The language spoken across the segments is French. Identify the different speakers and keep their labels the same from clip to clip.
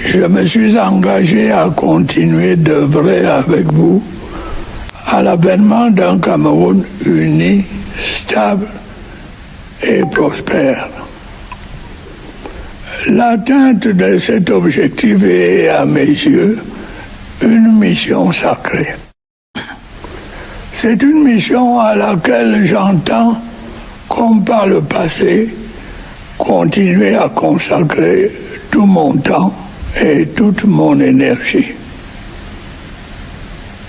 Speaker 1: Je me suis engagé à continuer d'œuvrer avec vous à l'avènement d'un Cameroun uni, stable et prospère. L'atteinte de cet objectif est, à mes yeux, une mission sacrée. C'est une mission à laquelle j'entends, comme par le passé, continuer à consacrer tout mon temps et toute mon énergie.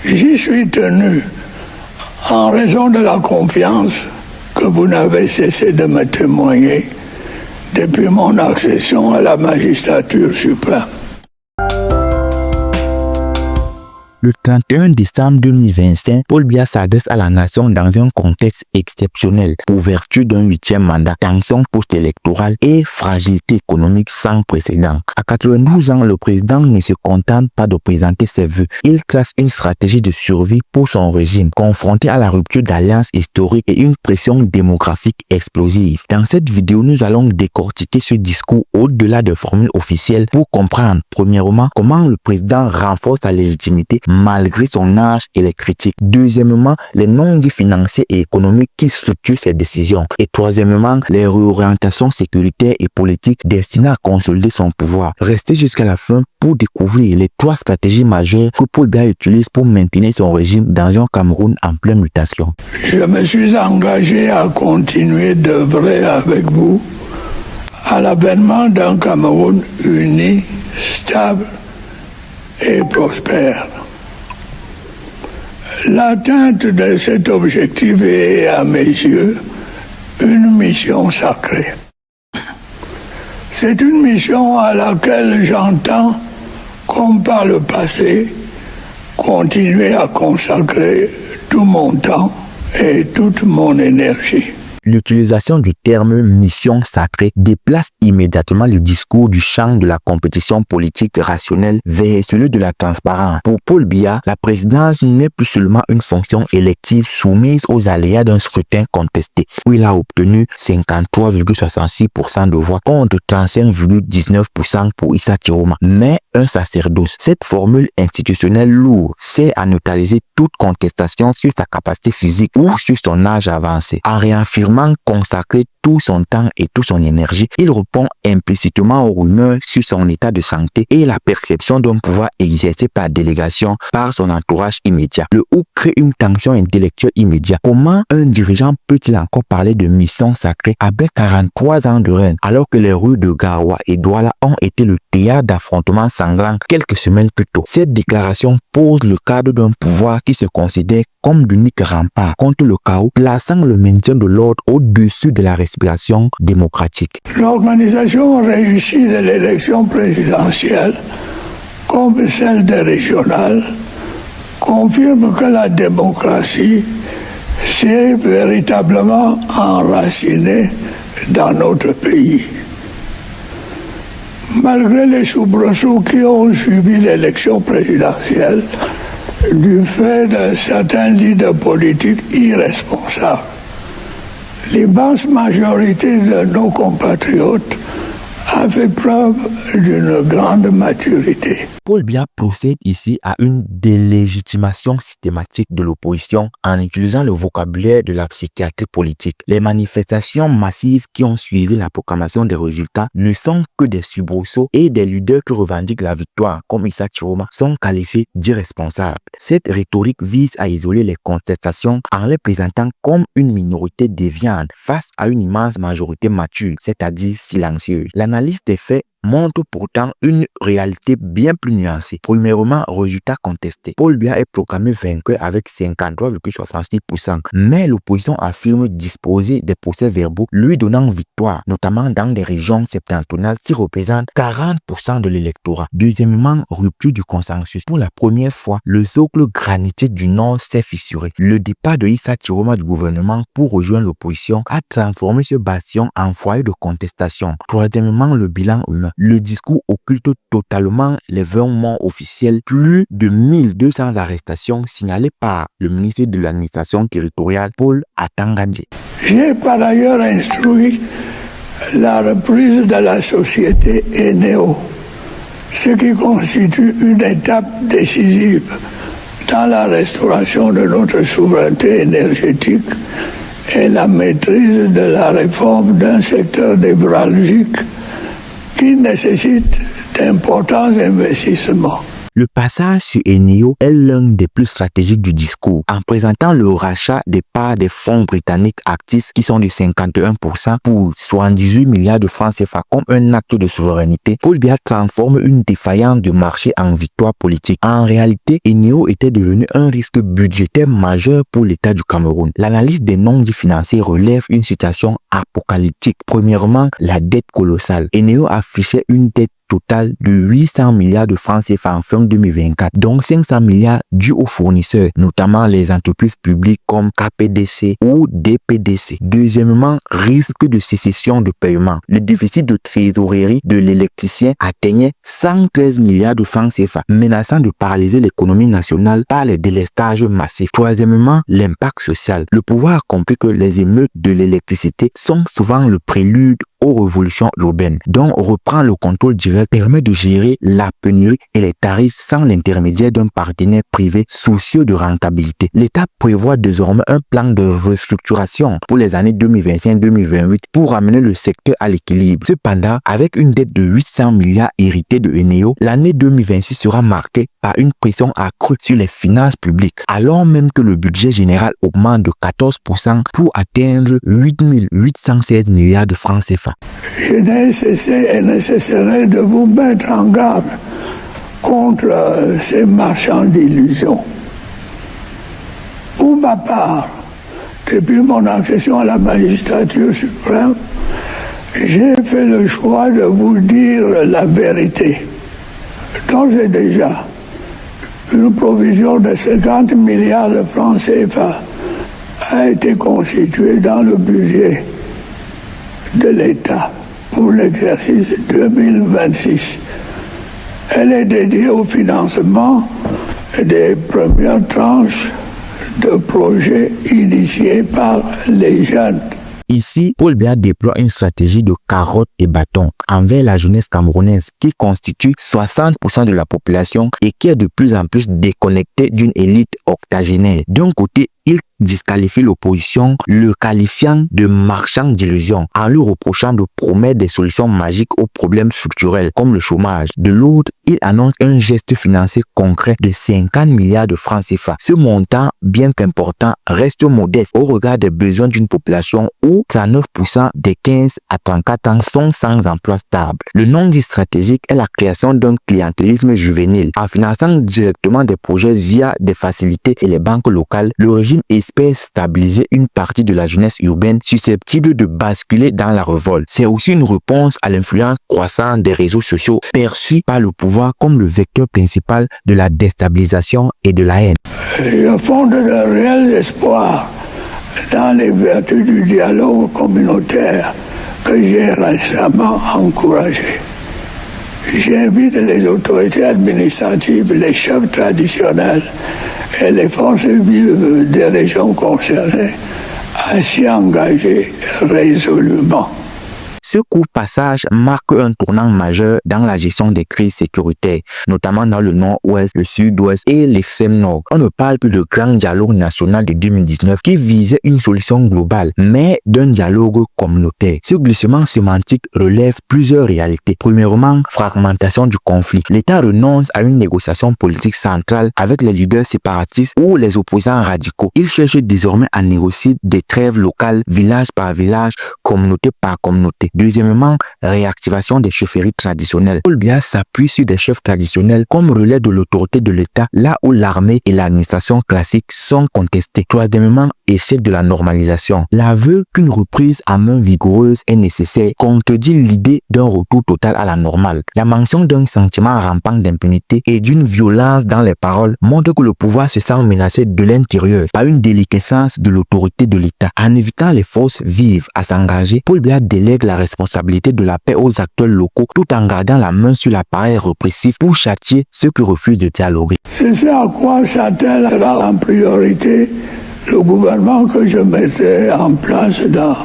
Speaker 1: J'y suis tenu en raison de la confiance que vous n'avez cessé de me témoigner depuis mon accession à la magistrature suprême.
Speaker 2: Le 31 décembre 2025, Paul Biya s'adresse à la nation dans un contexte exceptionnel, ouverture d'un 8e mandat, tension post-électorale et fragilité économique sans précédent. À 92 ans, le président ne se contente pas de présenter ses vœux. Il trace une stratégie de survie pour son régime, confronté à la rupture d'alliance historique et une pression démographique explosive. Dans cette vidéo, nous allons décortiquer ce discours au-delà de formules officielles pour comprendre, premièrement, comment le président renforce sa légitimité malgré son âge et les critiques. Deuxièmement, les non-dits financiers et économiques qui structurent ses décisions. Et troisièmement, les réorientations sécuritaires et politiques destinées à consolider son pouvoir. Restez jusqu'à la fin pour découvrir les 3 stratégies majeures que Paul Biya utilise pour maintenir son régime dans un Cameroun en pleine mutation.
Speaker 1: Je me suis engagé à continuer d'œuvrer avec vous à l'avènement d'un Cameroun uni, stable et prospère. L'atteinte de cet objectif est, à mes yeux, une mission sacrée. C'est une mission à laquelle j'entends, comme par le passé, continuer à consacrer tout mon temps et toute mon énergie.
Speaker 2: L'utilisation du terme « mission sacrée » déplace immédiatement le discours du champ de la compétition politique rationnelle vers celui de la transparence. Pour Paul Biya, la présidence n'est plus seulement une fonction élective soumise aux aléas d'un scrutin contesté, où il a obtenu 53,66% de voix contre 35,19% pour Issa Chiroma, mais un sacerdoce. Cette formule institutionnelle lourde sert à neutraliser toute contestation sur sa capacité physique ou sur son âge avancé. En réaffirmant consacrer tout son temps et toute son énergie, il répond implicitement aux rumeurs sur son état de santé et la perception d'un pouvoir exercé par délégation par son entourage immédiat. Le ou crée une tension intellectuelle immédiate. Comment un dirigeant peut-il encore parler de mission sacrée après 43 ans de règne, alors que les rues de Garoua et Douala ont été le théâtre d'affrontements sanglants quelques semaines plus tôt? Cette déclaration pose le cadre d'un pouvoir qui se considère comme l'unique rempart contre le chaos, plaçant le maintien de l'ordre au-dessus de la respiration démocratique.
Speaker 1: L'organisation réussie de l'élection présidentielle, comme celle des régionales, confirme que la démocratie s'est véritablement enracinée dans notre pays. Malgré les soubresauts qui ont suivi l'élection présidentielle, du fait de certains leaders politiques irresponsables, l'immense majorité de nos compatriotes a fait preuve d'une grande maturité.
Speaker 2: Paul Biya procède ici à une délégitimation systématique de l'opposition en utilisant le vocabulaire de la psychiatrie politique. Les manifestations massives qui ont suivi la proclamation des résultats ne sont que des soubresauts et des leaders qui revendiquent la victoire, comme Issa Chiroma, sont qualifiés d'irresponsables. Cette rhétorique vise à isoler les contestations en les présentant comme une minorité déviante face à une immense majorité mature, c'est-à-dire silencieuse. L'analyse des faits montre pourtant une réalité bien plus nuancée. Premièrement, résultat contesté. Paul Biya est proclamé vainqueur avec 53,66%, mais l'opposition affirme disposer des procès-verbaux lui donnant victoire, notamment dans des régions septentrionales qui représentent 40% de l'électorat. Deuxièmement, rupture du consensus. Pour la première fois, le socle granitier du Nord s'est fissuré. Le départ de Issa Chiroma du gouvernement pour rejoindre l'opposition a transformé ce bastion en foyer de contestation. Troisièmement, le bilan humain. Le discours occulte totalement les 20 morts officiels, plus de 1200 arrestations signalées par le ministre de l'administration territoriale Paul Atangandji.
Speaker 1: J'ai par ailleurs instruit la reprise de la société Eneo ce qui constitue une étape décisive dans la restauration de notre souveraineté énergétique et la maîtrise de la réforme d'un secteur névralgique qui nécessite d'importants investissements.
Speaker 2: Le passage sur Eneo est l'un des plus stratégiques du discours. En présentant le rachat des parts des fonds britanniques Actis qui sont de 51% pour 78 milliards de francs CFA comme un acte de souveraineté, Paul Biya transforme une défaillance de marché en victoire politique. En réalité, Eneo était devenu un risque budgétaire majeur pour l'État du Cameroun. L'analyse des non-dits financiers relève une situation apocalyptique. Premièrement, la dette colossale. Eneo affichait une dette total de 800 milliards de francs CFA en fin 2024, donc 500 milliards dus aux fournisseurs, notamment les entreprises publiques comme KPDC ou DPDC. Deuxièmement, risque de sécession de paiement. Le déficit de trésorerie de l'électricien atteignait 113 milliards de francs CFA, menaçant de paralyser l'économie nationale par les délestages massifs. Troisièmement, l'impact social. Le pouvoir a compris que les émeutes de l'électricité sont souvent le prélude aux révolutions urbaines, dont reprend le contrôle direct permet de gérer la pénurie et les tarifs sans l'intermédiaire d'un partenaire privé soucieux de rentabilité. L'État prévoit désormais un plan de restructuration pour les années 2025-2028 pour ramener le secteur à l'équilibre. Cependant, avec une dette de 800 milliards héritée de Eneo, l'année 2026 sera marquée par une pression accrue sur les finances publiques, alors même que le budget général augmente de 14% pour atteindre 8 816 milliards de francs CFA.
Speaker 1: Je n'ai cessé et ne cesserai de vous mettre en garde contre ces marchands d'illusions. Pour ma part, depuis mon accession à la magistrature suprême, j'ai fait le choix de vous dire la vérité. D'ores et déjà, une provision de 50 milliards de francs CFA a été constituée dans le budget de l'État pour l'exercice 2026. Elle est dédiée au financement des premières tranches de projets initiés par les jeunes.
Speaker 2: Ici, Paul Biya déploie une stratégie de carottes et bâtons envers la jeunesse camerounaise qui constitue 60% de la population et qui est de plus en plus déconnectée d'une élite octogénaire. D'un côté, il disqualifie l'opposition, le qualifiant de marchand d'illusions, en lui reprochant de promettre des solutions magiques aux problèmes structurels comme le chômage. De l'autre, il annonce un geste financier concret de 50 milliards de francs CFA. Ce montant, bien qu'important, reste modeste au regard des besoins d'une population où 39% des 15 à 34 ans sont sans emploi stable. Le non-dit stratégique est la création d'un clientélisme juvénile. En finançant directement des projets via des facilités et les banques locales, le régime espère stabiliser une partie de la jeunesse urbaine susceptible de basculer dans la révolte. C'est aussi une réponse à l'influence croissante des réseaux sociaux perçus par le pouvoir comme le vecteur principal de la déstabilisation et de la haine.
Speaker 1: Je fonde de réels espoirs dans les vertus du dialogue communautaire que j'ai récemment encouragé. J'invite les autorités administratives, les chefs traditionnels et les forces vives des régions concernées à s'y engager résolument.
Speaker 2: Ce court passage marque un tournant majeur dans la gestion des crises sécuritaires, notamment dans le nord-ouest, le sud-ouest et l'extrême nord. On ne parle plus de grand dialogue national de 2019 qui visait une solution globale, mais d'un dialogue communautaire. Ce glissement sémantique relève plusieurs réalités. Premièrement, fragmentation du conflit. L'État renonce à une négociation politique centrale avec les leaders séparatistes ou les opposants radicaux. Il cherche désormais à négocier des trêves locales, village par village, communauté par communauté. Deuxièmement, réactivation des chefferies traditionnelles. Paul Biya s'appuie sur des chefs traditionnels comme relais de l'autorité de l'État, là où l'armée et l'administration classique sont contestés. Troisièmement, échec de la normalisation. L'aveu qu'une reprise à main vigoureuse est nécessaire contredit l'idée d'un retour total à la normale. La mention d'un sentiment rampant d'impunité et d'une violence dans les paroles montre que le pouvoir se sent menacé de l'intérieur par une déliquescence de l'autorité de l'État. En évitant les forces vives à s'engager, Paul Biya délègue la responsabilité de la paix aux acteurs locaux tout en gardant la main sur l'appareil répressif pour châtier ceux qui refusent de dialoguer.
Speaker 1: C'est ce à quoi s'attellera en priorité le gouvernement que je mettrai en place dans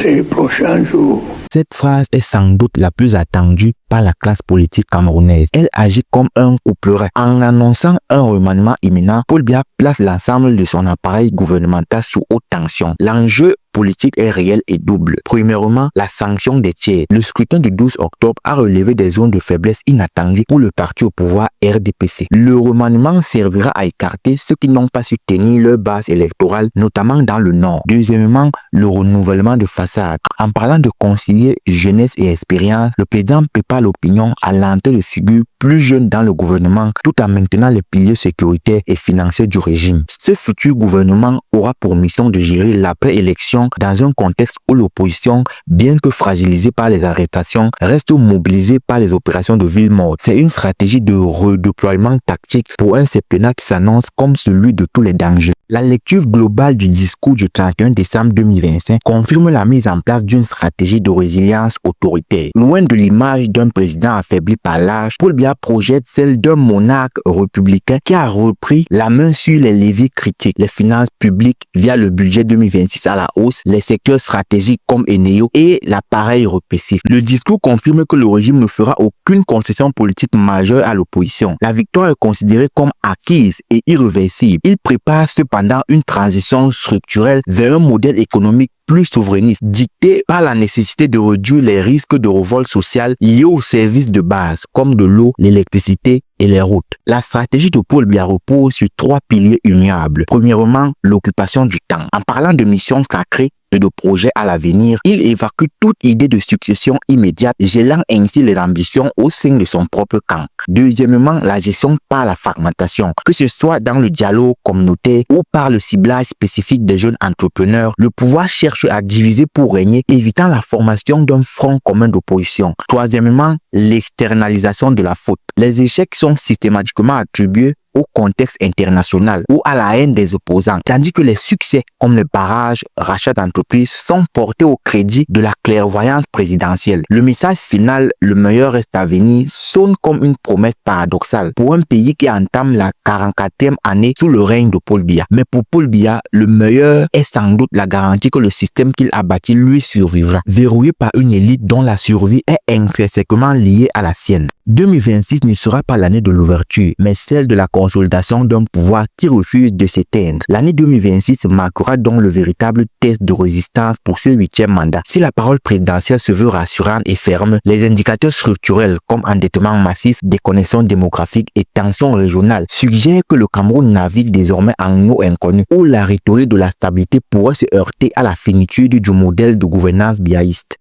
Speaker 1: les prochains jours.
Speaker 2: Cette phrase est sans doute la plus attendue par la classe politique camerounaise. Elle agit comme un couperet. En annonçant un remaniement imminent, Paul Biya place l'ensemble de son appareil gouvernemental sous haute tension. L'enjeu politique est réel et double. Premièrement, la sanction des tiers. Le scrutin du 12 octobre a relevé des zones de faiblesse inattendues pour le parti au pouvoir RDPC. Le remaniement servira à écarter ceux qui n'ont pas su tenir leur base électorale, notamment dans le Nord. Deuxièmement, le renouvellement de façade. En parlant de concilier jeunesse et expérience, le président prépare l'opinion à l'entrée de figures plus jeunes dans le gouvernement, tout en maintenant les piliers sécuritaires et financiers du régime. Ce futur gouvernement aura pour mission de gérer l'après-élection dans un contexte où l'opposition, bien que fragilisée par les arrestations, reste mobilisée par les opérations de ville morte. C'est une stratégie de redéploiement tactique pour un septennat qui s'annonce comme celui de tous les dangers. La lecture globale du discours du 31 décembre 2025 confirme la mise en place d'une stratégie de résilience autoritaire. Loin de l'image d'un président affaibli par l'âge, Paul Biya projette celle d'un monarque républicain qui a repris la main sur les leviers critiques, les finances publiques via le budget 2026 à la hausse, les secteurs stratégiques comme Eneo et l'appareil répressif. Le discours confirme que le régime ne fera aucune concession politique majeure à l'opposition. La victoire est considérée comme acquise et irréversible. Il prépare cependant une transition structurelle vers un modèle économique plus souverainiste, dicté par la nécessité de réduire les risques de révolte sociale liés aux services de base, comme de l'eau, l'électricité et les routes. La stratégie de Paul Biya repose sur 3 piliers immuables. Premièrement, l'occupation du temps. En parlant de missions sacrées et de projets à l'avenir, il évacue toute idée de succession immédiate, gelant ainsi les ambitions au sein de son propre camp. Deuxièmement, la gestion par la fragmentation. Que ce soit dans le dialogue communautaire ou par le ciblage spécifique des jeunes entrepreneurs, le pouvoir cherche à diviser pour régner, évitant la formation d'un front commun d'opposition. Troisièmement, l'externalisation de la faute. Les échecs sont systématiquement attribués au contexte international ou à la haine des opposants, tandis que les succès comme les barrages, rachats d'entreprises sont portés au crédit de la clairvoyance présidentielle. Le message final, le meilleur reste à venir, sonne comme une promesse paradoxale pour un pays qui entame la 44e année sous le règne de Paul Biya. Mais pour Paul Biya, le meilleur est sans doute la garantie que le système qu'il a bâti lui survivra, verrouillé par une élite dont la survie est intrinsèquement liée à la sienne. 2026 ne sera pas l'année de l'ouverture, mais celle de la consolidation d'un pouvoir qui refuse de s'éteindre. L'année 2026 marquera donc le véritable test de résistance pour ce 8e mandat. Si la parole présidentielle se veut rassurante et ferme, les indicateurs structurels comme endettement massif, déconnexion démographique et tensions régionales suggèrent que le Cameroun navigue désormais en eau inconnue, où la rhétorique de la stabilité pourrait se heurter à la finitude du modèle de gouvernance biaïste.